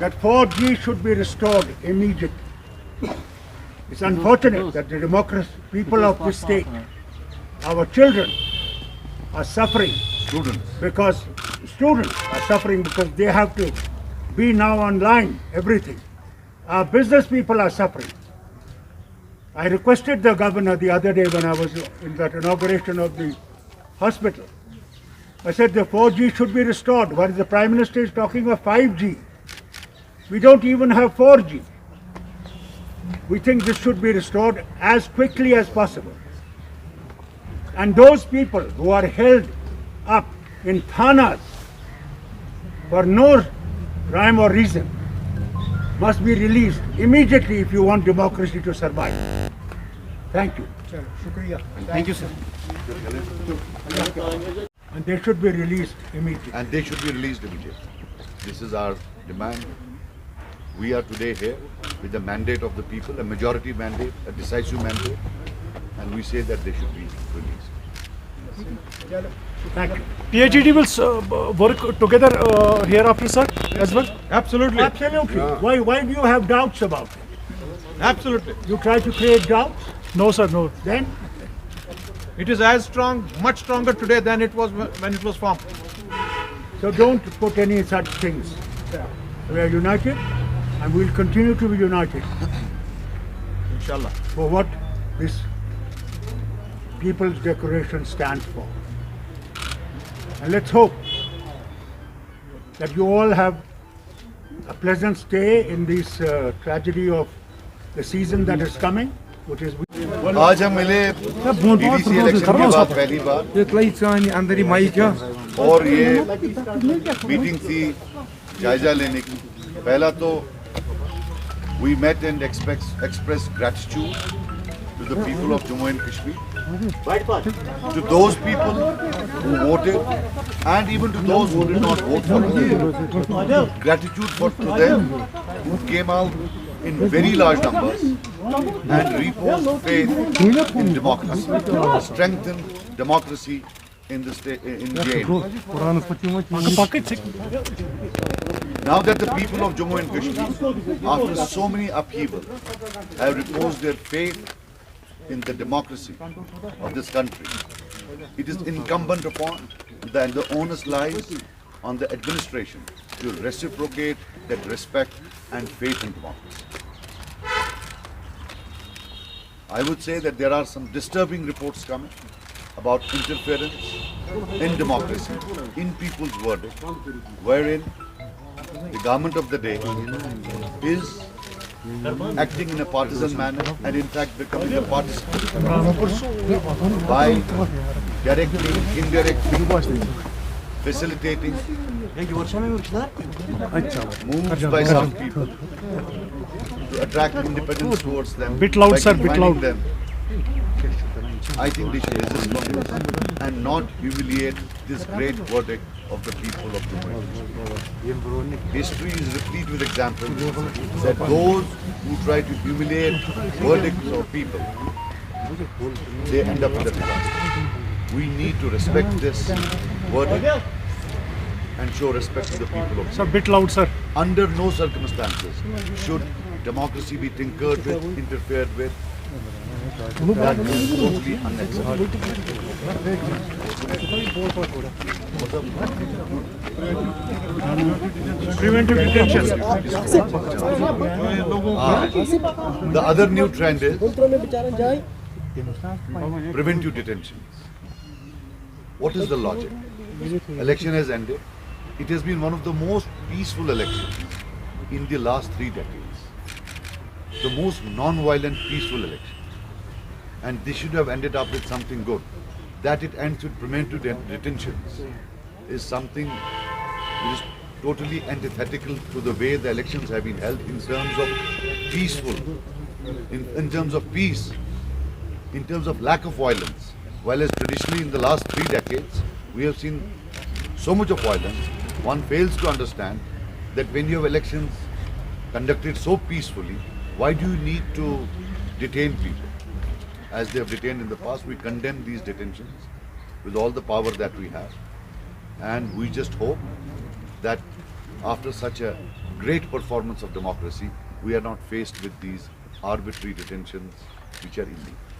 that 4G should be restored immediately. It's unfortunate that the democracy, people of this state, our children are suffering. Students are suffering because they have to be now online, everything. Our business people are suffering. I requested the governor the other day when I was in that inauguration of the hospital. I said the 4G should be restored, while the Prime Minister is talking of 5G. We don't even have 4G. We think this should be restored as quickly as possible. And those people who are held up in thanas for no rhyme or reason must be released immediately if you want democracy to survive. Thank you. Thank you, sir. And they should be released immediately. This is our demand. We are today here with the mandate of the people, a majority mandate, a decisive mandate, and we say that they should be released. Thank you. PIGD will work together hereafter, sir, as well? Absolutely. Absolutely. Why do you have doubts about it? Absolutely. You try to create doubts? No, sir, no. Then It is as strong, much stronger today than it was when it was formed. so don't put any such things. We are united and we'll continue to be united Inshallah. for what this People's Declaration stands for. And let's hope that you all have a pleasant stay in this tragedy of the season that is coming, which is आज हम मिले DDC election के बाद पहली बार और ये meeting थी जायजा लेने की. पहला तो we met and expressed gratitude to the people of Jammu and Kashmir, to those people who voted and even to those who did not vote for us. Gratitude to them who came out in very large numbers and reposed faith in democracy, strengthened democracy in the state, in jail. Now that the people of Jammu and Kashmir, after so many upheavals, have reposed their faith in the democracy of this country, it is incumbent upon that the onus lies on the administration to reciprocate that respect and faith in democracy. I would say that there are some disturbing reports coming about interference in democracy, in people's verdict, wherein the government of the day is acting in a partisan manner and in fact becoming a partisan by directly, indirectly facilitating moves by some people to attract independence towards them. Bit loud, by sir, bit confining loud. them. I think they should resist on this and not humiliate this great verdict of the people of Jammu. History is replete with examples that those who try to humiliate verdicts of people, they end up with a disaster. We need to respect this verdict and show respect to the people of Jammu. Sir, bit loud, sir. Under no circumstances should democracy be tinkered with, interfered with. That is totally unacceptable. Preventive detention. The other new trend is preventive detention. What is the logic? Election has ended. It has been one of the most peaceful elections in the last 3 decades. The most non-violent, peaceful election. And this should have ended up with something good. That it ends with preventive detentions is something which is totally antithetical to the way the elections have been held in terms of peaceful, in terms of peace, in terms of lack of violence. While as traditionally in the last 3 decades, we have seen so much of violence, one fails to understand that when you have elections conducted so peacefully, why do you need to detain people? As they have detained in the past, we condemn these detentions with all the power that we have. And we just hope that after such a great performance of democracy, we are not faced with these arbitrary detentions which are illegal.